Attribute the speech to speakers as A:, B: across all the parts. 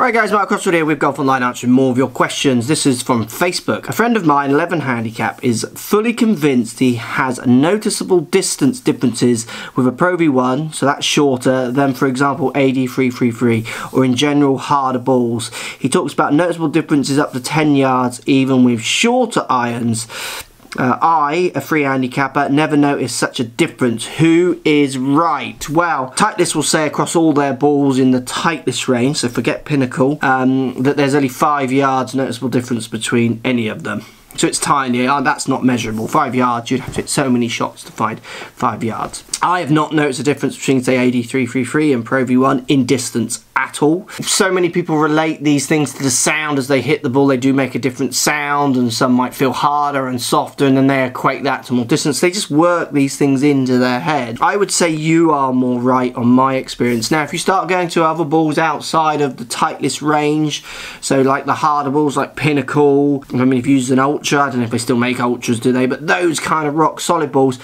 A: Right guys, Mark Crossfield here with GolfOnline answering more of your questions. This is from Facebook. A friend of mine, 11 handicap, is fully convinced he has noticeable distance differences with a Pro V1, so that's shorter than, for example, AD333, or in general harder balls. He talks about noticeable differences up to 10 yards even with shorter irons. I, a free handicapper, never noticed such a difference. Who is right? Well, Titleist will say across all their balls in the Titleist range, so forget Pinnacle, that there's only 5 yards noticeable difference between any of them. So it's tiny. That's not measurable. 5 yards, you'd have to hit so many shots to find 5 yards. I have not noticed a difference between, say, AD333 and Pro V1 in distance at all. So many people relate these things to the sound as they hit the ball. They do make a different sound, and some might feel harder and softer, and then they equate that to more distance. They just work these things into their head. I would say you are more right on my experience. Now, if you start going to other balls outside of the Titleist range, so like the harder balls like Pinnacle, I mean, if you use an Ultra, I don't know if they still make Ultras, do they? But those kind of rock solid balls,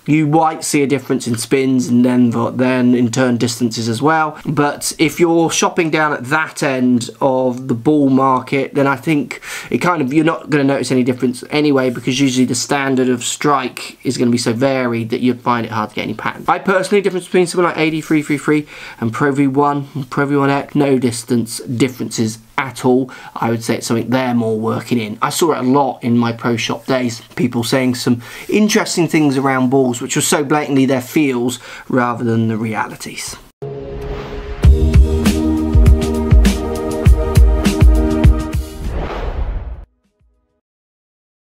A: you might see a difference in spins and then in turn distances as well. But if you're shopping down at that end of the ball market, then I think you're not going to notice any difference anyway, because usually the standard of strike is going to be so varied that you'd find it hard to get any pattern. I personally, difference between something like AD333 and Pro V1, Pro V1X, no distance differences at all. I would say it's something they're more working in. I saw it a lot in my pro shop days, people saying some interesting things around balls which were so blatantly their feels rather than the realities.